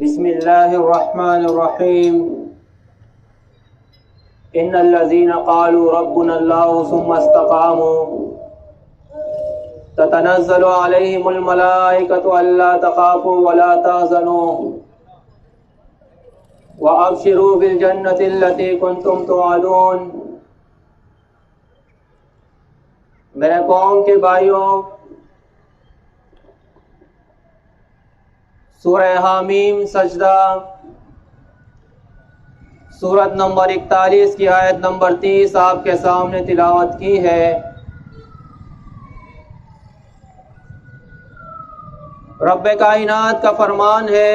بسم اللہ الرحمن الرحیم ان الذين قالوا ربنا الله ثم استقاموا تتنزل عليهم الملائكة ألا تخافوا ولا تحزنوا وأبشروا بالجنة التي كنتم توعدون۔ میرے قوم کے بھائیوں، سورہ حامیم سجدہ سورت نمبر 41 کی آیت نمبر 30 آپ کے سامنے تلاوت کی ہے۔ رب کائنات کا فرمان ہے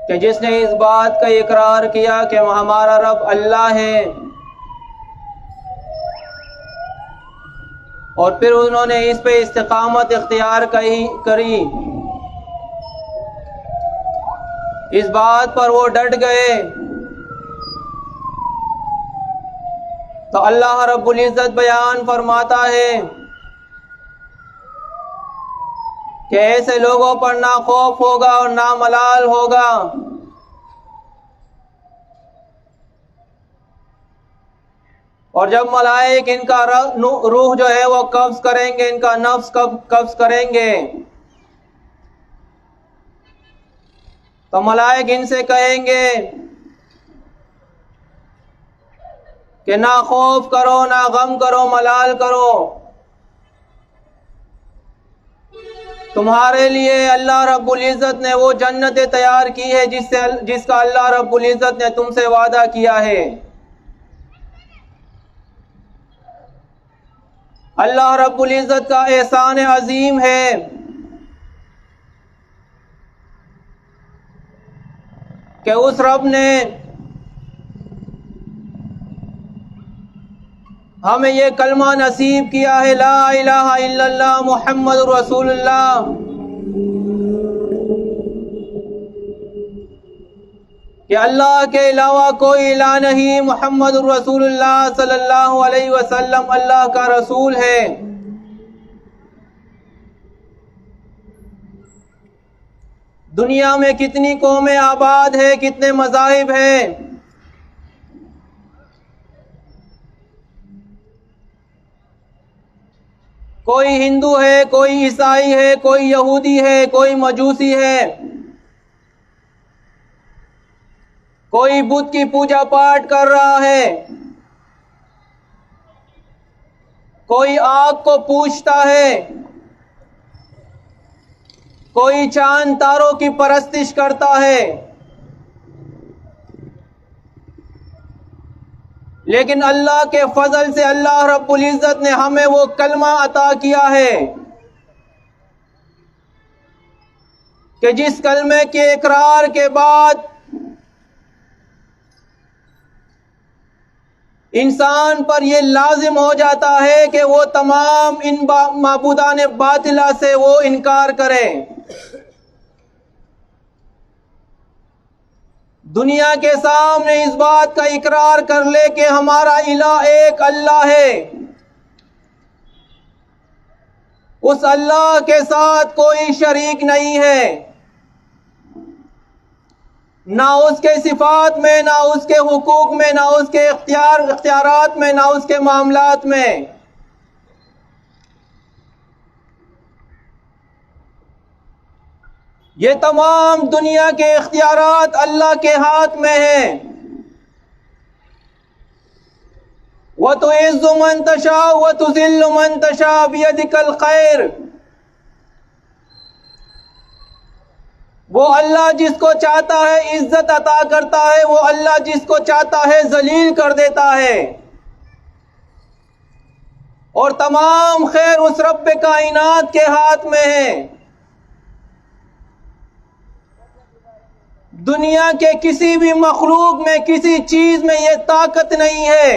کہ جس نے اس بات کا اقرار کیا کہ ہمارا رب اللہ ہے، اور پھر انہوں نے اس پہ استقامت اختیار کری، اس بات پر وہ ڈٹ گئے، تو اللہ رب العزت بیان فرماتا ہے کہ ایسے لوگوں پر نہ خوف ہوگا اور نہ ملال ہوگا، اور جب ملائک ان کا روح جو ہے وہ قبض کریں گے، ان کا نفس قبض کریں گے، تو ملائک ان سے کہیں گے کہ نہ خوف کرو، نہ غم کرو، ملال کرو، تمہارے لیے اللہ رب العزت نے وہ جنتیں تیار کی ہے جس کا اللہ رب العزت نے تم سے وعدہ کیا ہے۔ اللہ رب العزت کا احسان عظیم ہے کہ اس رب نے ہمیں یہ کلمہ نصیب کیا ہے، لا الہ الا اللہ محمد رسول اللہ، کہ اللہ کے علاوہ کوئی الہ نہیں، محمد رسول اللہ صلی اللہ علیہ وسلم اللہ کا رسول ہے۔ دنیا میں کتنی قومیں آباد ہیں، کتنے مذاہب ہیں، کوئی ہندو ہے، کوئی عیسائی ہے، کوئی یہودی ہے، کوئی مجوسی ہے، کوئی بت کی پوجا پاٹ کر رہا ہے، کوئی آگ کو پوجتا ہے، کوئی چاند تاروں کی پرستش کرتا ہے، لیکن اللہ کے فضل سے اللہ رب العزت نے ہمیں وہ کلمہ عطا کیا ہے کہ جس کلمے کے اقرار کے بعد انسان پر یہ لازم ہو جاتا ہے کہ وہ تمام ان معبودان باطلہ سے وہ انکار کرے۔ دنیا کے سامنے اس بات کا اقرار کر لے کہ ہمارا الہ ایک اللہ ہے، اس اللہ کے ساتھ کوئی شریک نہیں ہے، نہ اس کے صفات میں، نہ اس کے حقوق میں، نہ اس کے اختیارات میں، نہ اس کے معاملات میں۔ یہ تمام دنیا کے اختیارات اللہ کے ہاتھ میں ہیں۔ وَتُعِزُّ مَن تَشَاءُ وَتُذِلُّ مَن تَشَاءُ بِيَدِكَ الْخَيْرُ، وہ اللہ جس کو چاہتا ہے عزت عطا کرتا ہے، وہ اللہ جس کو چاہتا ہے ذلیل کر دیتا ہے، اور تمام خیر اس رب کائنات کے ہاتھ میں ہے۔ دنیا کے کسی بھی مخلوق میں، کسی چیز میں یہ طاقت نہیں ہے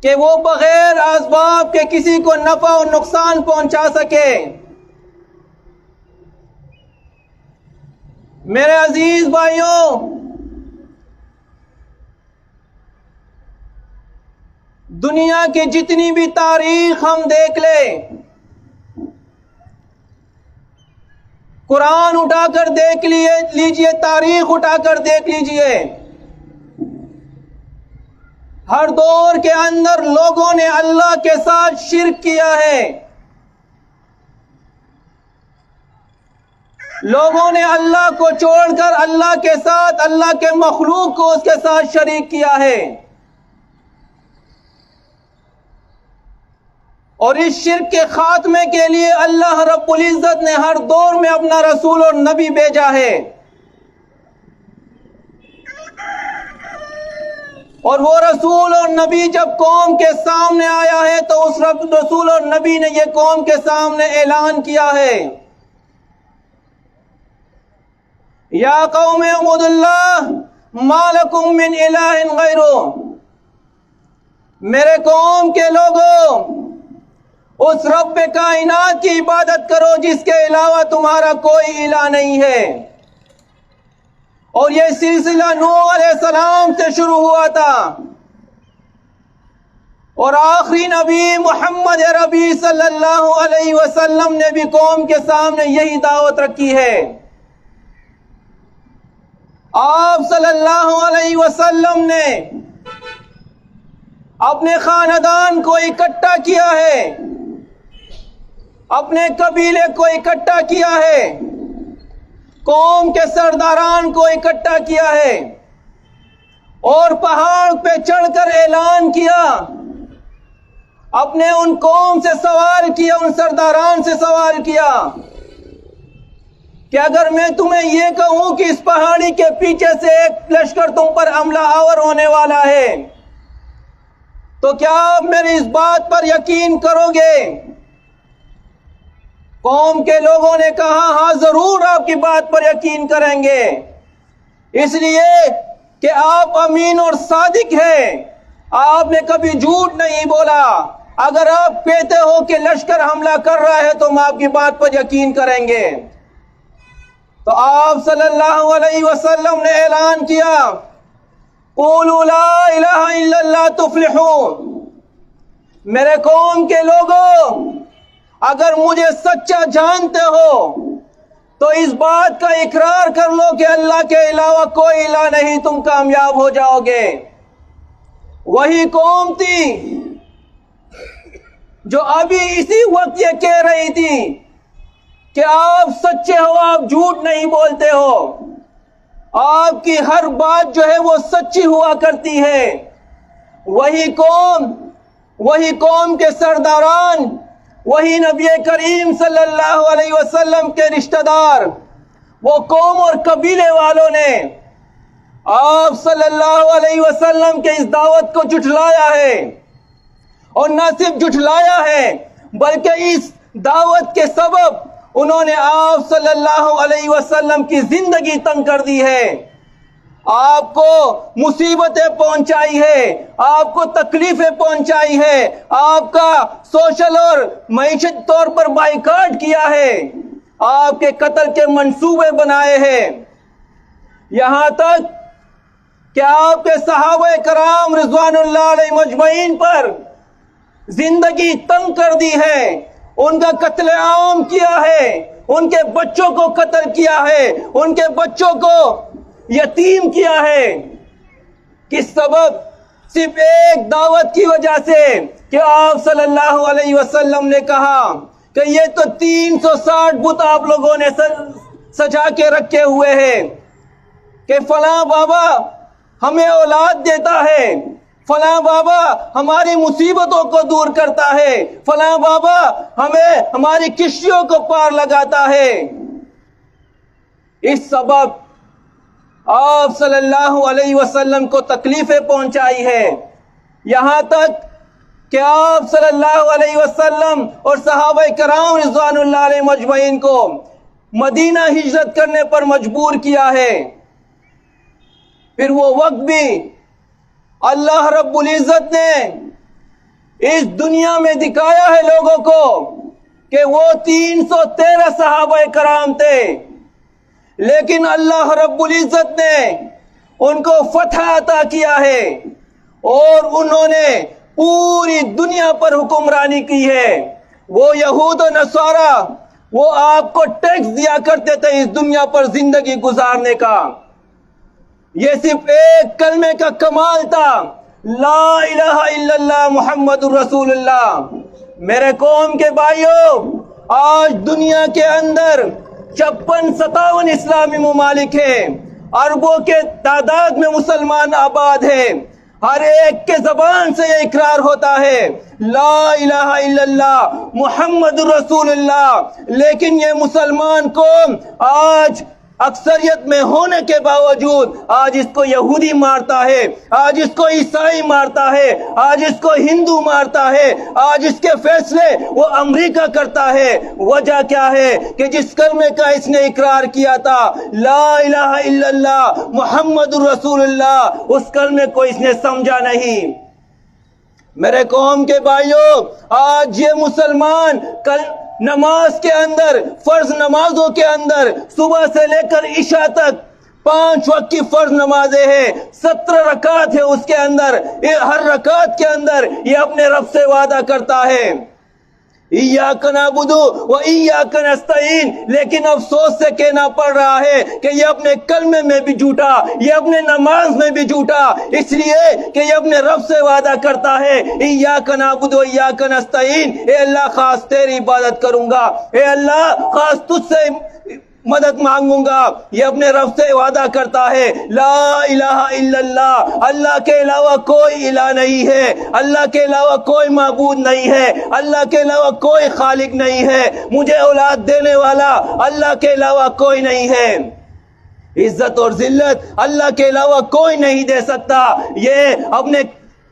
کہ وہ بغیر اسباب کے کسی کو نفع و نقصان پہنچا سکے۔ میرے عزیز بھائیوں، دنیا کی جتنی بھی تاریخ ہم دیکھ لیں، قرآن اٹھا کر دیکھ لیجئے، تاریخ اٹھا کر دیکھ لیجئے، ہر دور کے اندر لوگوں نے اللہ کے ساتھ شرک کیا ہے، لوگوں نے اللہ کو چھوڑ کر اللہ کے ساتھ، اللہ کے مخلوق کو اس کے ساتھ شریک کیا ہے، اور اس شرک کے خاتمے کے لیے اللہ رب العزت نے ہر دور میں اپنا رسول اور نبی بھیجا ہے، اور وہ رسول اور نبی جب قوم کے سامنے آیا ہے تو اس رسول اور نبی نے یہ قوم کے سامنے اعلان کیا ہے، یا قوم اعبدوا اللہ ما لکم من الہ غیرہ، میرے قوم کے لوگوں اس رب کائنات کی عبادت کرو جس کے علاوہ تمہارا کوئی الہ نہیں ہے۔ اور یہ سلسلہ نوح علیہ السلام سے شروع ہوا تھا، اور آخری نبی محمد عربی صلی اللہ علیہ وسلم نے بھی قوم کے سامنے یہی دعوت رکھی ہے۔ آپ صلی اللہ علیہ وسلم نے اپنے خاندان کو اکٹھا کیا ہے، اپنے قبیلے کو اکٹھا کیا ہے، قوم کے سرداران کو اکٹھا کیا ہے، اور پہاڑ پہ چڑھ کر اعلان کیا، اپنے ان قوم سے سوال کیا، ان سرداران سے سوال کیا کہ اگر میں تمہیں یہ کہوں کہ اس پہاڑی کے پیچھے سے ایک لشکر تم پر حملہ آور ہونے والا ہے تو کیا آپ میری اس بات پر یقین کرو گے؟ قوم کے لوگوں نے کہا ہاں ضرور آپ کی بات پر یقین کریں گے، اس لیے کہ آپ امین اور صادق ہیں، آپ نے کبھی جھوٹ نہیں بولا، اگر آپ کہتے ہو کہ لشکر حملہ کر رہا ہے تو ہم آپ کی بات پر یقین کریں گے۔ تو آپ صلی اللہ علیہ وسلم نے اعلان کیا قولوا لا الہ الا اللہ تفلحون، میرے قوم کے لوگوں اگر مجھے سچا جانتے ہو تو اس بات کا اقرار کر لو کہ اللہ کے علاوہ کوئی الہ نہیں، تم کامیاب ہو جاؤ گے۔ وہی قوم تھی جو ابھی اسی وقت یہ کہہ رہی تھی کہ آپ سچے ہو، آپ جھوٹ نہیں بولتے ہو، آپ کی ہر بات جو ہے وہ سچی ہوا کرتی ہے۔ وہی قوم کے سرداران، وہی نبی کریم صلی اللہ علیہ وسلم کے رشتہ دار، وہ قوم اور قبیلے والوں نے آپ صلی اللہ علیہ وسلم کے اس دعوت کو جھٹلایا ہے، اور نہ صرف جھٹلایا ہے بلکہ اس دعوت کے سبب انہوں نے آپ صلی اللہ علیہ وسلم کی زندگی تنگ کر دی ہے، آپ کو مصیبتیں پہنچائی ہے، آپ کو تکلیفیں پہنچائی ہے، آپ کا سوشل اور معیشت طور پر بائیکاٹ کیا ہے، آپ کے قتل کے منصوبے بنائے ہیں، یہاں تک کہ آپ کے صحابہ کرام رضوان اللہ علیہ مجمعین پر زندگی تنگ کر دی ہے، ان کا قتل عام کیا ہے، ان کے بچوں کو قتل کیا ہے، ان کے بچوں کو یتیم کیا ہے، کس سبب؟ صرف ایک دعوت کی وجہ سے کہ آپ صلی اللہ علیہ وسلم نے کہا کہ یہ تو 360 بت آپ لوگوں نے سجا کے رکھے ہوئے ہیں کہ فلاں بابا ہمیں اولاد دیتا ہے، فلاں بابا ہماری مصیبتوں کو دور کرتا ہے، فلاں بابا ہمیں ہماری کشتیوں کو پار لگاتا ہے۔ اس سبب آپ صلی اللہ علیہ وسلم کو تکلیفیں پہنچائی ہے، یہاں تک کہ آپ صلی اللہ علیہ وسلم اور صحابہ کرام رضوان اللہ علیہ مجمعین کو مدینہ ہجرت کرنے پر مجبور کیا ہے۔ پھر وہ وقت بھی اللہ رب العزت نے اس دنیا میں دکھایا ہے لوگوں کو کہ وہ 313 صحابہ کرام تھے، لیکن اللہ رب العزت نے ان کو فتح عطا کیا ہے اور انہوں نے پوری دنیا پر حکمرانی کی ہے۔ وہ یہود و نصارہ وہ آپ کو ٹیکس دیا کرتے تھے اس دنیا پر زندگی گزارنے کا. یہ صرف ایک کلمے کا کمال تھا, لا الہ الا اللہ محمد الرسول اللہ. میرے قوم کے بھائیوں, آج دنیا کے اندر 56-57 اسلامی ممالک ہیں, اربوں کے تعداد میں مسلمان آباد ہیں. ہر ایک کے زبان سے یہ اقرار ہوتا ہے لا الہ الا اللہ محمد رسول اللہ. لیکن یہ مسلمان قوم آج اکثریت میں ہونے کے باوجود آج اس کو یہودی مارتا ہے, آج اس کو عیسائی مارتا ہے, آج اس کو ہندو مارتا ہے, آج اس کے فیصلے وہ امریکہ کرتا ہے. وجہ کیا ہے کہ جس کلمے کا اس نے اقرار کیا تھا لا الہ الا اللہ محمد رسول اللہ, اس کلمے کو اس نے سمجھا نہیں. میرے قوم کے بھائیوں, آج یہ مسلمان نماز کے اندر, فرض نمازوں کے اندر صبح سے لے کر عشاء تک 5 وقت کی فرض نمازیں ہیں, 17 رکعت ہے اس کے اندر. ہر رکعت کے اندر یہ اپنے رب سے وعدہ کرتا ہے ایاک نعبد و ایاک نستعین. لیکن افسوس سے کہنا پڑ رہا ہے کہ یہ اپنے کلمے میں بھی جھوٹا, یہ اپنے نماز میں بھی جھوٹا, اس لیے کہ یہ اپنے رب سے وعدہ کرتا ہے ایاک نعبد و ایاک نستعین, اے اللہ خاص تیری عبادت کروں گا, اے اللہ خاص تجھ سے مدد مانگوں گا. یہ اپنے رب سے وعدہ کرتا ہے لا الہ الا اللہ, اللہ کے علاوہ کوئی الہ نہیں ہے, اللہ کے علاوہ کوئی معبود نہیں ہے, اللہ کے علاوہ کوئی خالق نہیں ہے, مجھے اولاد دینے والا اللہ کے علاوہ کوئی نہیں ہے. عزت اور ذلت اللہ کے علاوہ کوئی نہیں دے سکتا. یہ اپنے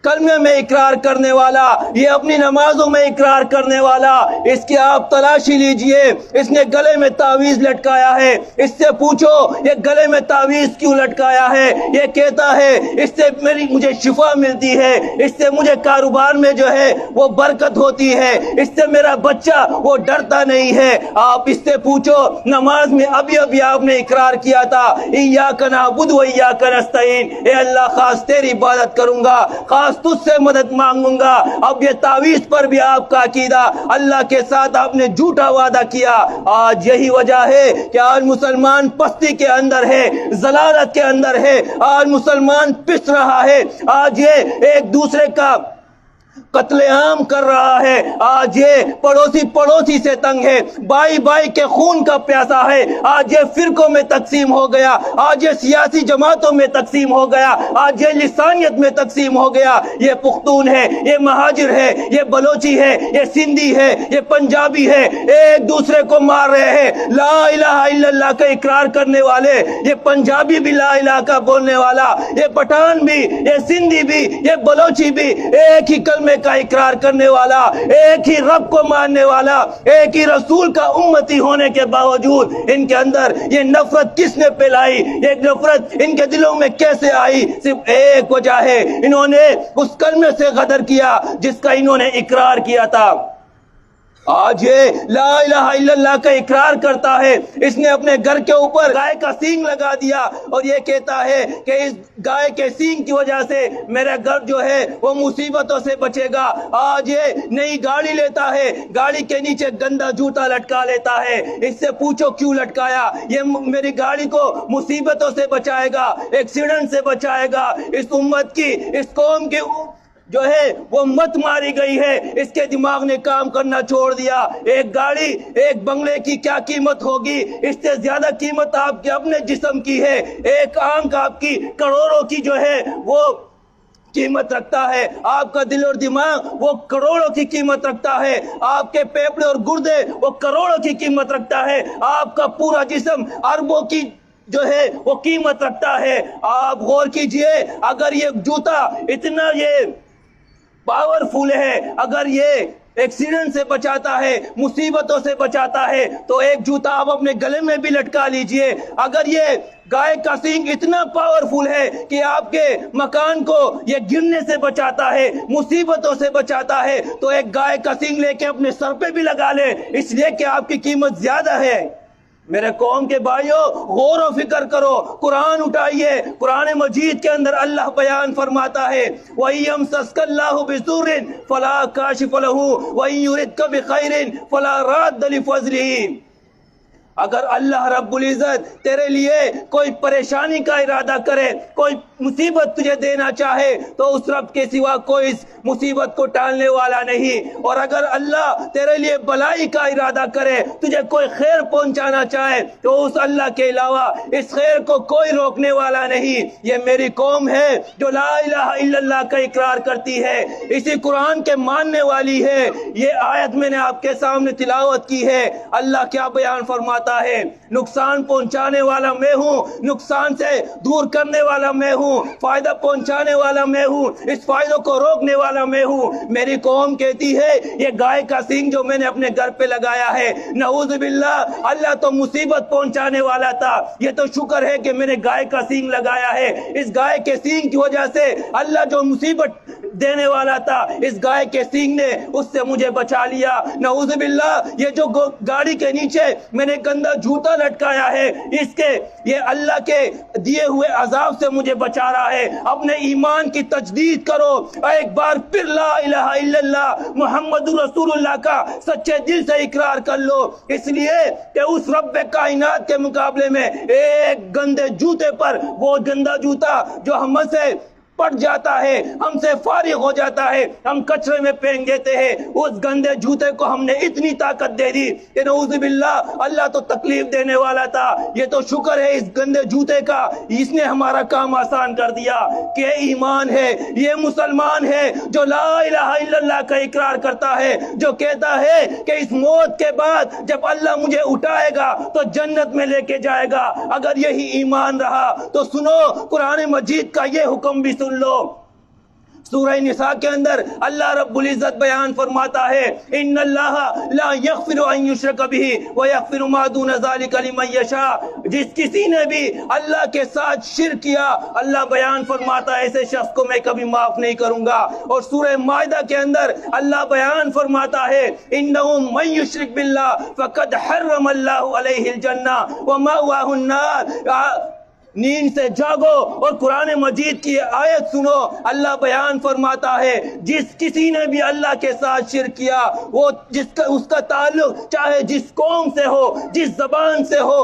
کلمے میں اقرار کرنے والا, یہ اپنی نمازوں میں اقرار کرنے والا, اس کی آپ تلاشی لیجئے. اس نے گلے میں تعویذ لٹکایا ہے, اس سے پوچھو یہ گلے میں تعویذ کیوں لٹکایا ہے. یہ کہتا ہے اس سے مجھے شفا ملتی ہے, اس سے مجھے کاروبار میں جو ہے وہ برکت ہوتی ہے, اس سے میرا بچہ وہ ڈرتا نہیں ہے. آپ اس سے پوچھو نماز میں ابھی آپ نے اقرار کیا تھا ایاک نعبد و ایاک نستعین, اے اللہ خاص تیری عبادت کروں گا, خاص تجھ سے مدد مانگوں گا. اب یہ تعویذ پر بھی آپ کا عقیدہ اللہ کے ساتھ آپ نے جھوٹا وعدہ کیا. آج یہی وجہ ہے کہ آج مسلمان پستی کے اندر ہے, ضلالت کے اندر ہے, آج مسلمان پس رہا ہے, آج یہ ایک دوسرے کا قتل عام کر رہا ہے, آج یہ پڑوسی سے تنگ ہے, بھائی کے خون کا پیاسا ہے, آج یہ فرقوں میں تقسیم ہو گیا, آج یہ سیاسی جماعتوں میں تقسیم ہو گیا, آج یہ لسانیت میں تقسیم ہو گیا. یہ پختون ہے, یہ مہاجر ہے, یہ بلوچی ہے, یہ سندھی ہے, یہ پنجابی ہے, ایک دوسرے کو مار رہے ہیں. لا الہ الا اللہ کا اقرار کرنے والے, یہ پنجابی بھی لا الہ کا بولنے والا, یہ پٹھان بھی, یہ سندھی بھی, یہ بلوچی بھی, ایک ہی کلمے کا اقرار کرنے والا, ایک ہی رب کو ماننے والا, ایک ہی رسول کا امتی ہونے کے باوجود ان کے اندر یہ نفرت کس نے پھیلائی, یہ نفرت ان کے دلوں میں کیسے آئی؟ صرف ایک وجہ ہے, انہوں نے اس کلمے سے غدر کیا جس کا انہوں نے اقرار کیا تھا. آج یہ لا الہ الا اللہ کا اقرار کرتا ہے, اس نے اپنے گھر کے اوپر گائے کا سینگ لگا دیا اور یہ کہتا ہے کہ اس گائے کے سینگ کی وجہ سے میرا گھر جو ہے وہ مصیبتوں سے بچے گا. آج یہ نئی گاڑی لیتا ہے, گاڑی کے نیچے گندا جوتا لٹکا لیتا ہے. اس سے پوچھو کیوں لٹکایا؟ یہ میری گاڑی کو مصیبتوں سے بچائے گا, ایکسیڈنٹ سے بچائے گا. اس امت کی, اس قوم کی جو ہے وہ مت ماری گئی ہے, اس کے دماغ نے کام کرنا چھوڑ دیا. ایک گاڑی, ایک بنگلے کی کیا قیمت ہوگی؟ اس سے زیادہ قیمت آپ کے اپنے جسم کی ہے. ایک آنکھ آپ کی کروڑوں کی جو ہے وہ قیمت رکھتا ہے, آپ کا دل اور دماغ وہ کروڑوں کی قیمت رکھتا ہے, آپ کے پھیپھڑے اور گردے وہ کروڑوں کی قیمت رکھتا ہے, آپ کا پورا جسم اربوں کی جو ہے وہ قیمت رکھتا ہے. آپ غور کیجئے, اگر یہ جوتا اتنا یہ پاورفل ہے, اگر یہ ایکسیڈنٹ سے بچاتا ہے, مصیبتوں سے بچاتا ہے, تو ایک جوتا آپ اپنے گلے میں بھی لٹکا لیجئے. اگر یہ گائے کا سینگ اتنا پاورفل ہے کہ آپ کے مکان کو یہ گرنے سے بچاتا ہے, مصیبتوں سے بچاتا ہے, تو ایک گائے کا سینگ لے کے اپنے سر پہ بھی لگا لے, اس لیے کہ آپ کی قیمت زیادہ ہے. میرے قوم کے بھائیوں, غور و فکر کرو, قرآن اٹھائیے. قرآن مجید کے اندر اللہ بیان فرماتا ہے وَإِن يَمْسَسْكَ اللَّهُ بِضُرٍّ فَلَا كَاشِفَ لَهُ وَإِن يُرِدْكَ بِخَيْرٍ فَلَا رَادَّ لِفَضْلِهِ. اگر اللہ رب العزت تیرے لیے کوئی پریشانی کا ارادہ کرے، کوئی مصیبت تجھے دینا چاہے، تو اس رب کے سوا کوئی اس مصیبت کو ٹالنے والا نہیں۔ اور اگر اللہ تیرے لیے بلائی کا ارادہ کرے، تجھے کوئی خیر پہنچانا چاہے، تو اس اللہ کے علاوہ اس خیر کو کوئی روکنے والا نہیں۔ یہ میری قوم ہے جو لا الہ الا اللہ کا اقرار کرتی ہے، اسی قرآن کے ماننے والی ہے۔ یہ آیت میں نے آپ کے سامنے تلاوت کی ہے۔ اللہ کیا بیان فرماتا ہے؟ نقصان پہنچانے والا میں ہوں، نقصان سے دور کرنے والا میں ہوں، فائدہ پہنچانے والا میں ہوں، اس فائدوں کو روکنے والا میں ہوں۔ میری قوم کہتی ہے یہ گائے کا سینگ جو میں نے اپنے گھر پہ لگایا ہے، نعوذ باللہ، اللہ تو مصیبت پہنچانے والا تھا، یہ تو شکر ہے کہ میں نے گائے کا سینگ لگایا ہے۔ اس گائے کے سینگ کی وجہ سے اللہ جو مصیبت دینے والا تھا، اس گائے کے سینگ نے اس سے مجھے بچا لیا۔ نعوذ باللہ، یہ جو گاڑی کے نیچے میں نے گندا جوتا لٹکایا ہے، اس کے یہ اللہ کے دیے ہوئے عذاب سے مجھے بچا رہا ہے۔ اپنے ایمان کی تجدید کرو، ایک بار پھر لا الہ الا اللہ محمد رسول اللہ کا سچے دل سے اقرار کر لو، اس لیے کہ اس رب کائنات کے مقابلے میں ایک گندے جوتے پر، وہ گندا جوتا جو ہم سے پڑ جاتا ہے، ہم سے فارغ ہو جاتا ہے، ہم کچرے میں پھینک دیتے ہیں، اس گندے جوتے کو ہم نے اتنی طاقت دے دی کہ نعوذ باللہ اللہ تو تکلیف دینے والا تھا، یہ تو شکر ہے اس گندے جوتے کا، اس نے ہمارا کام آسان کر دیا۔ کہ ایمان ہے، یہ مسلمان ہے جو لا الہ الا اللہ کا اقرار کرتا ہے، جو کہتا ہے کہ اس موت کے بعد جب اللہ مجھے اٹھائے گا تو جنت میں لے کے جائے گا۔ اگر یہی ایمان رہا تو سنو قرآن مجید کا یہ حکم بھی سن لو۔ سورہ نساء کے اندر اللہ رب العزت بیان فرماتا ہے، ان اللہ لا یغفر ان یشرک بہ ویغفر ما دون ذلک لمن یشاء۔ جس کسی نے بھی اللہ کے ساتھ شرک کیا، اللہ بیان فرماتا ہے ایسے شخص کو میں کبھی معاف نہیں کروں گا۔ اور سورہ مائدہ کے اندر اللہ بیان فرماتا ہے، انہ من یشرک باللہ فقد حرم اللہ علیہ الجنہ ومأواہ النار۔ نیند سے جاگو اور قرآن مجید کی آیت سنو۔ اللہ بیان فرماتا ہے جس کسی نے بھی اللہ کے ساتھ شرک کیا، وہ اس کا تعلق چاہے جس قوم سے ہو، جس زبان سے ہو،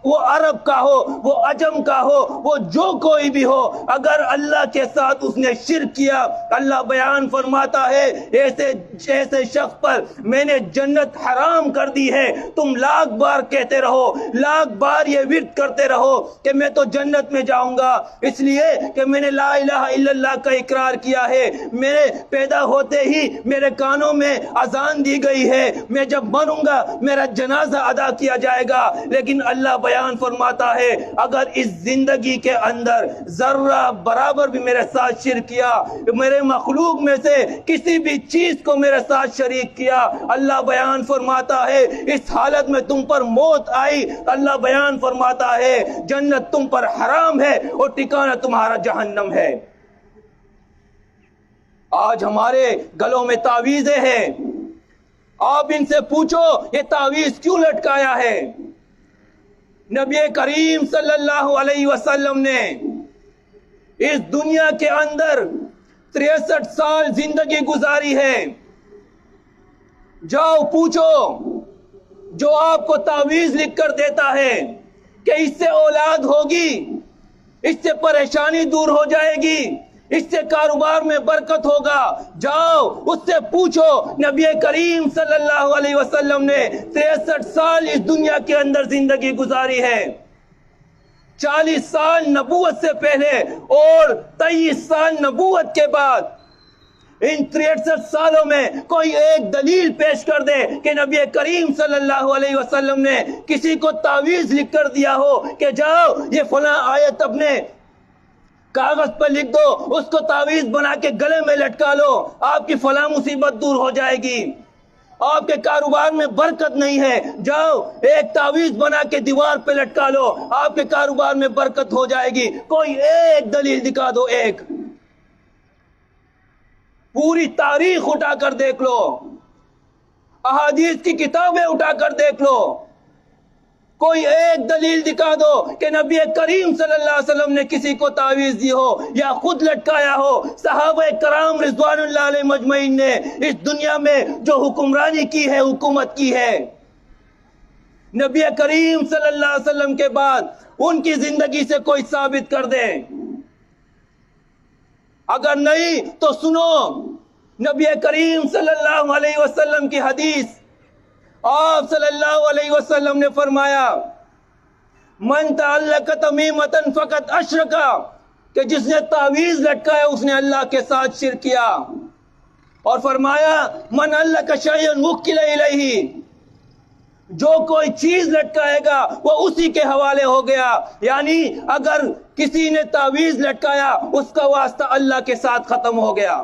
وہ عرب کا ہو، وہ عجم کا ہو، وہ جو کوئی بھی ہو، اگر اللہ کے ساتھ اس نے شرک کیا، اللہ بیان فرماتا ہے ایسے شخص پر میں نے جنت حرام کر دی ہے۔ تم لاکھ بار کہتے رہو، لاکھ بار یہ ورد کرتے رہو کہ میں تو جنت میں جاؤں گا، اس لیے کہ میں نے لا الہ الا اللہ کا اقرار کیا ہے، میرے پیدا ہوتے ہی میرے کانوں میں اذان دی گئی ہے، میں جب مروں گا میرا جنازہ ادا کیا جائے گا۔ لیکن اللہ بیان فرماتا ہے اگر اس زندگی کے اندر ذرہ برابر بھی میرے ساتھ شرک کیا، میرے مخلوق میں سے کسی بھی چیز کو میرے ساتھ شریک کیا، اللہ بیان فرماتا ہے اس حالت میں تم پر موت آئی، اللہ بیان فرماتا ہے جنت تم پر حرام ہے اور ٹھکانہ تمہارا جہنم ہے۔ آج ہمارے گلوں میں تعویذیں ہیں، آپ ان سے پوچھو یہ تعویذ کیوں لٹکایا ہے؟ نبی کریم صلی اللہ علیہ وسلم نے اس دنیا کے اندر 63 سال زندگی گزاری ہے۔ جاؤ پوچھو جو آپ کو تعویذ لکھ کر دیتا ہے کہ اس سے اولاد ہوگی، اس سے پریشانی دور ہو جائے گی، اس سے کاروبار میں برکت ہوگا، جاؤ اس سے پوچھو۔ نبی کریم صلی اللہ علیہ وسلم نے 63 سال اس دنیا کے اندر زندگی گزاری ہے، 40 سال نبوت سے پہلے اور 23 سال نبوت کے بعد۔ ان 63 سالوں میں کوئی ایک دلیل پیش کر دے کہ نبی کریم صلی اللہ علیہ وسلم نے کسی کو تعویذ لکھ کر دیا ہو کہ جاؤ یہ فلاں آیت اپنے کاغذ پر لکھ دو، اس کو تعویذ بنا کے گلے میں لٹکا لو، آپ کی فلاں مصیبت دور ہو جائے گی، آپ کے کاروبار میں برکت نہیں ہے، جاؤ ایک تعویذ بنا کے دیوار پہ لٹکا لو، آپ کے کاروبار میں برکت ہو جائے گی۔ کوئی ایک دلیل دکھا دو، ایک۔ پوری تاریخ اٹھا کر دیکھ لو، احادیث کی کتابیں اٹھا کر دیکھ لو، کوئی ایک دلیل دکھا دو کہ نبی کریم صلی اللہ علیہ وسلم نے کسی کو تعویذ دی ہو یا خود لٹکایا ہو۔ صحابہ کرام رضوان اللہ علیہ مجمعین نے اس دنیا میں جو حکمرانی کی ہے، حکومت کی ہے، نبی کریم صلی اللہ علیہ وسلم کے بعد ان کی زندگی سے کوئی ثابت کر دے. اگر نہیں تو سنو نبی کریم صلی اللہ علیہ وسلم کی حدیث. آپ صلی اللہ علیہ وسلم نے فرمایا من تعلق تمیمۃ فقد اشرک، کہ جس نے تعویذ لٹکایا اس نے اللہ کے ساتھ شرک کیا. اور فرمایا من علق شیئا وکل الیہ، جو کوئی چیز لٹکائے گا وہ اسی کے حوالے ہو گیا. یعنی اگر کسی نے تعویذ لٹکایا اس کا واسطہ اللہ کے ساتھ ختم ہو گیا،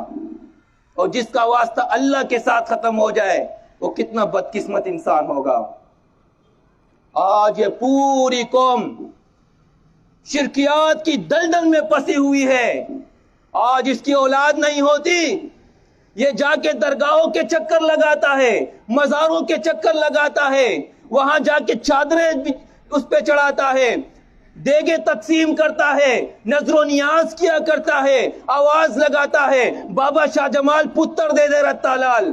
اور جس کا واسطہ اللہ کے ساتھ ختم ہو جائے وہ کتنا بدقسمت انسان ہوگا. آج یہ پوری قوم شرکیات کی دلدل میں پسی ہوئی ہے. آج اس کی اولاد نہیں ہوتی، یہ جا کے درگاہوں کے چکر لگاتا ہے، مزاروں کے چکر لگاتا ہے، وہاں جا کے چادریں اس پہ چڑھاتا ہے، دیگے تقسیم کرتا ہے، نظر و نیاز کیا کرتا ہے، آواز لگاتا ہے بابا شاہ جمال پتر دے دے رتا لال.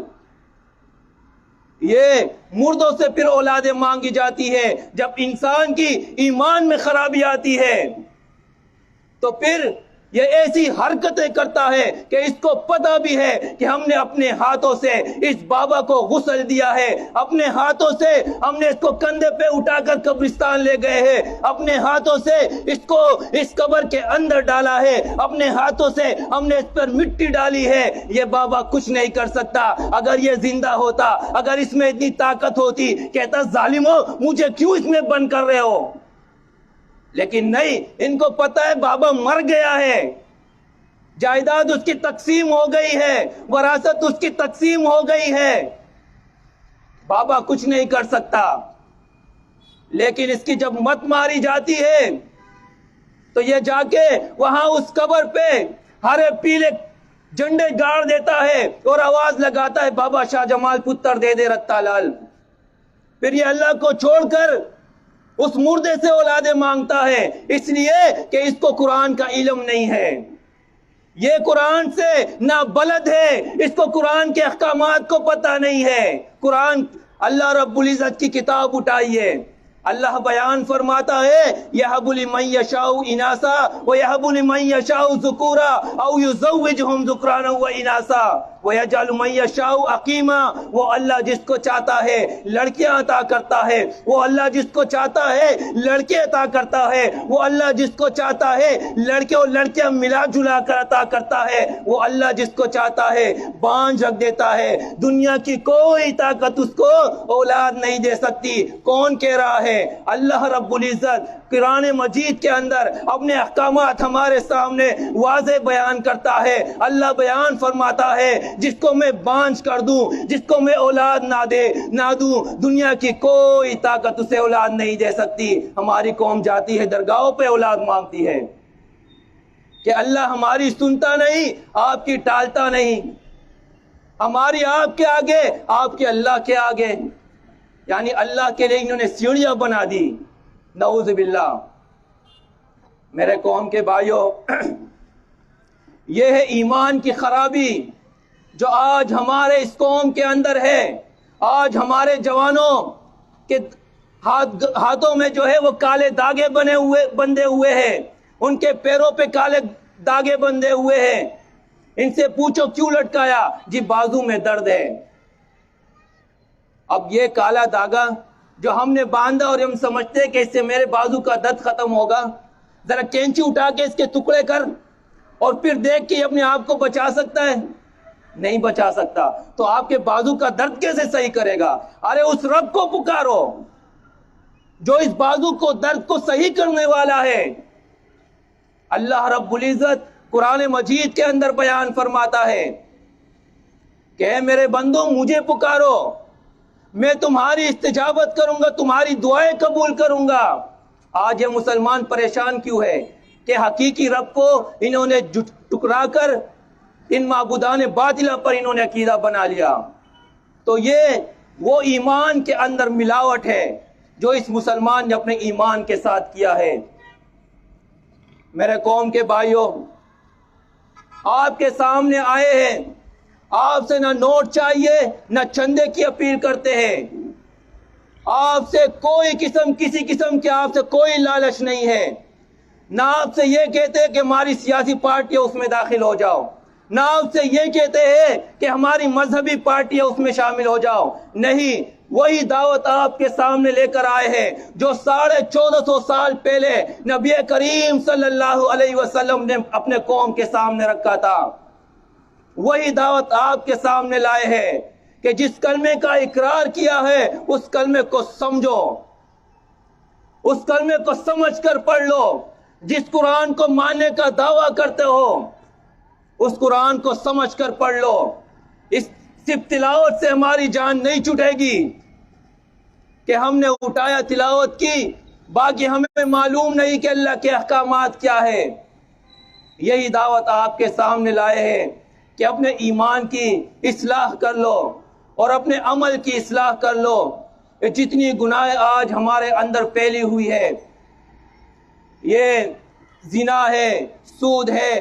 یہ مردوں سے پھر اولادیں مانگی جاتی ہے. جب انسان کی ایمان میں خرابی آتی ہے تو پھر یہ ایسی حرکتیں کرتا ہے کہ اس کو پتہ بھی ہے کہ ہم نے اپنے ہاتھوں سے اس بابا کو غسل دیا ہے، اپنے ہاتھوں سے ہم نے اس کو کندھے پہ اٹھا کر قبرستان لے گئے ہیں، اپنے ہاتھوں سے اس کو اس قبر کے اندر ڈالا ہے، اپنے ہاتھوں سے ہم نے اس پر مٹی ڈالی ہے. یہ بابا کچھ نہیں کر سکتا. اگر یہ زندہ ہوتا، اگر اس میں اتنی طاقت ہوتی، کہتا ظالمو مجھے کیوں اس میں بند کر رہے ہو. لیکن نہیں، ان کو پتہ ہے بابا مر گیا ہے، جائیداد اس کی تقسیم ہو گئی ہے، وراثت اس کی تقسیم ہو گئی ہے، بابا کچھ نہیں کر سکتا. لیکن اس کی جب مت ماری جاتی ہے تو یہ جا کے وہاں اس قبر پہ ہرے پیلے جھنڈے گاڑ دیتا ہے اور آواز لگاتا ہے بابا شاہ جمال پتر دے دے رتا لال. پھر یہ اللہ کو چھوڑ کر اس مردے سے اولادیں مانگتا ہے، اس لیے کہ اس کو قرآن کا علم نہیں ہے، یہ قرآن سے نابلد ہے، اس کو قرآن کے احکامات کو پتہ نہیں ہے. قرآن اللہ رب العزت کی کتاب اٹھائیے، اللہ بیان فرماتا ہے یَهَبُ لِمَن یَشَاءُ اِنَاثًا وَيَهَبُ لِمَن یَشَاءُ ذُکُورًا أَوْ يُزَوِّجُهُمْ ذُکْرَانًا وَإِنَاثًا وَيَجْعَلُ مَن یَشَاءُ عَقِیمًا. وہ اللہ جس کو چاہتا ہے لڑکیاں عطا کرتا ہے، وہ اللہ جس کو چاہتا ہے لڑکے عطا کرتا ہے، وہ اللہ جس کو چاہتا ہے لڑکے اور لڑکیاں ملا جلا کر عطا کرتا ہے، وہ اللہ جس کو چاہتا ہے بانجھ رکھ دیتا ہے. دنیا کی کوئی طاقت اس کو اولاد نہیں دے سکتی. کون کہہ رہا ہے؟ اللہ رب العزت قرآن مجید کے اندر اپنے احکامات ہمارے سامنے واضح بیان کرتا ہے. اللہ بیان فرماتا ہے جس کو میں بانجھ کر دوں، جس کو میں اولاد نہ دوں، دنیا کی کوئی طاقت اسے اولاد نہیں دے سکتی. ہماری قوم جاتی ہے درگاہوں پہ اولاد مانگتی ہے کہ اللہ ہماری سنتا نہیں، آپ کی ٹالتا نہیں، ہماری آپ کے آگے، آپ کے اللہ کے آگے. یعنی اللہ کے لیے انہوں نے سیڑھیاں بنا دی. نعوذ باللہ. میرے قوم کے بھائیوں، یہ ہے ایمان کی خرابی جو آج ہمارے اس قوم کے اندر ہے. آج ہمارے جوانوں کے ہاتھوں میں جو ہے وہ کالے داغے بندے ہوئے ہیں، ان کے پیروں پہ کالے داغے بندے ہوئے ہیں. ان سے پوچھو کیوں لٹکایا؟ جی بازو میں درد ہے. اب یہ کالا داغا جو ہم نے باندھا اور ہم سمجھتے ہیں کہ اس سے میرے بازو کا درد ختم ہوگا، ذرا کینچی اٹھا کے اس کے ٹکڑے کر اور پھر دیکھ کے اپنے آپ کو بچا سکتا ہے؟ نہیں بچا سکتا. تو آپ کے بازو کا درد کیسے صحیح کرے گا؟ ارے اس رب کو پکارو جو اس بازو کو درد کو صحیح کرنے والا ہے. اللہ رب العزت قرآن مجید کے اندر بیان فرماتا ہے کہ اے میرے بندو مجھے پکارو، میں تمہاری استجابت کروں گا، تمہاری دعائیں قبول کروں گا. آج یہ مسلمان پریشان کیوں ہے کہ حقیقی رب کو انہوں نے ٹکرا کر ان معبودان باطلہ پر انہوں نے عقیدہ بنا لیا. تو یہ وہ ایمان کے اندر ملاوٹ ہے جو اس مسلمان نے اپنے ایمان کے ساتھ کیا ہے. میرے قوم کے بھائیوں، آپ کے سامنے آئے ہیں، آپ سے نہ نوٹ چاہیے نہ چندے کی اپیل کرتے ہیں. آپ سے کسی قسم کے آپ سے کوئی لالچ نہیں ہے. نہ آپ سے یہ کہتے ہیں کہ ہماری سیاسی پارٹی ہے اس میں داخل ہو جاؤ، نہ آپ سے یہ کہتے ہیں کہ ہماری مذہبی پارٹی ہے اس میں شامل ہو جاؤ. نہیں، وہی دعوت آپ کے سامنے لے کر آئے ہیں جو 1450 سال پہلے نبی کریم صلی اللہ علیہ وسلم نے اپنے قوم کے سامنے رکھا تھا. وہی دعوت آپ کے سامنے لائے ہیں کہ جس کلمے کا اقرار کیا ہے اس کلمے کو سمجھو، اس کلمے کو سمجھ کر پڑھ لو. جس قرآن کو ماننے کا دعویٰ کرتے ہو اس قرآن کو سمجھ کر پڑھ لو. اس صرف تلاوت سے ہماری جان نہیں چھٹے گی کہ ہم نے اٹھایا تلاوت کی، باقی ہمیں معلوم نہیں کہ اللہ کے احکامات کیا ہے. یہی دعوت آپ کے سامنے لائے ہیں کہ اپنے ایمان کی اصلاح کر لو اور اپنے عمل کی اصلاح کر لو. یہ جتنی گناہ آج ہمارے اندر پھیلی ہوئی ہے، یہ زنا ہے، سود ہے،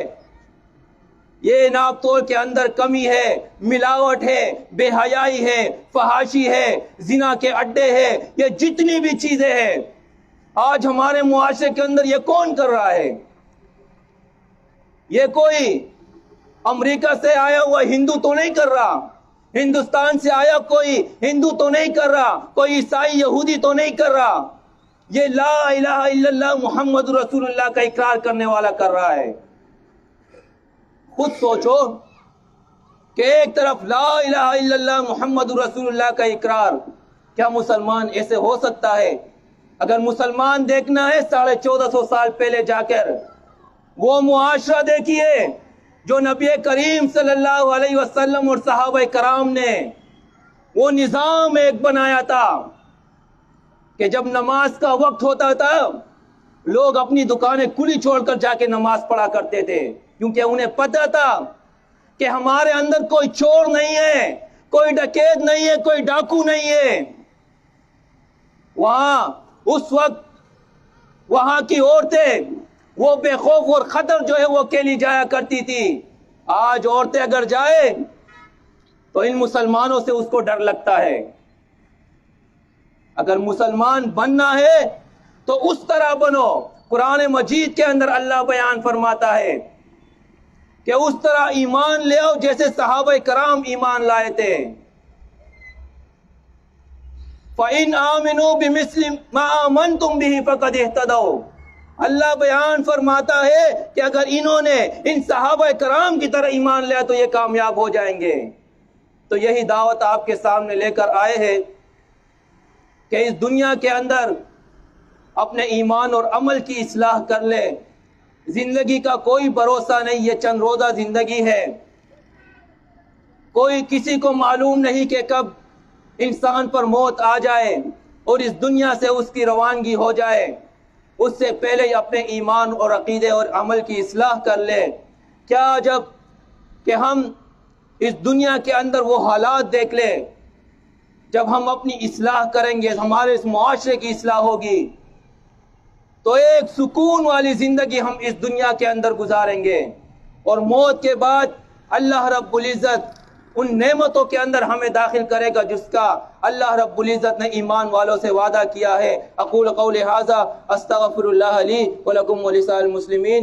یہ ناپ تول کے اندر کمی ہے، ملاوٹ ہے، بے حیائی ہے، فحاشی ہے، زنا کے اڈے ہے، یہ جتنی بھی چیزیں ہیں آج ہمارے معاشرے کے اندر، یہ کون کر رہا ہے؟ یہ کوئی امریکہ سے آیا ہوا ہندو تو نہیں کر رہا، ہندوستان سے آیا کوئی ہندو تو نہیں کر رہا، کوئی عیسائی یہودی تو نہیں کر رہا. یہ لا الہ الا اللہ محمد رسول اللہ کا اقرار کرنے والا کر رہا ہے. خود سوچو کہ ایک طرف لا الہ الا اللہ محمد رسول اللہ کا اقرار، کیا مسلمان ایسے ہو سکتا ہے؟ اگر مسلمان دیکھنا ہے 1450 سال پہلے جا کر وہ معاشرہ دیکھیے جو نبی کریم صلی اللہ علیہ وسلم اور صحابہ کرام نے وہ نظام ایک بنایا تھا کہ جب نماز کا وقت ہوتا تھا لوگ اپنی دکانیں کھلی چھوڑ کر جا کے نماز پڑھا کرتے تھے، کیونکہ انہیں پتہ تھا کہ ہمارے اندر کوئی چور نہیں ہے، کوئی ڈکیت نہیں ہے، کوئی ڈاکو نہیں ہے. وہاں اس وقت وہاں کی عورتیں وہ بے خوف اور خطر جو ہے وہ اکیلی جایا کرتی تھی. آج عورتیں اگر جائے تو ان مسلمانوں سے اس کو ڈر لگتا ہے. اگر مسلمان بننا ہے تو اس طرح بنو. قرآن مجید کے اندر اللہ بیان فرماتا ہے کہ اس طرح ایمان لے آؤ جیسے صحابہ کرام ایمان لائے تھے. فَإِنْ آمِنُوا بِمِثْلِ مَا آمَنْتُمْ بِهِ فَقَدْ اهْتَدَوْا. اللہ بیان فرماتا ہے کہ اگر انہوں نے ان صحابہ کرام کی طرح ایمان لیا تو یہ کامیاب ہو جائیں گے. تو یہی دعوت آپ کے سامنے لے کر آئے ہیں کہ اس دنیا کے اندر اپنے ایمان اور عمل کی اصلاح کر لے. زندگی کا کوئی بھروسہ نہیں، یہ چند روزہ زندگی ہے. کوئی کسی کو معلوم نہیں کہ کب انسان پر موت آ جائے اور اس دنیا سے اس کی روانگی ہو جائے. اس سے پہلے ہی اپنے ایمان اور عقیدے اور عمل کی اصلاح کر لے. کیا عجب کہ ہم اس دنیا کے اندر وہ حالات دیکھ لیں جب ہم اپنی اصلاح کریں گے، ہمارے اس معاشرے کی اصلاح ہوگی تو ایک سکون والی زندگی ہم اس دنیا کے اندر گزاریں گے، اور موت کے بعد اللہ رب العزت ان نعمتوں کے اندر ہمیں داخل کرے گا جس کا اللہ رب العزت نے ایمان والوں سے وعدہ کیا ہے. اقول قولی ھذا استغفر اللہ لی ولکم ولسائر المسلمین.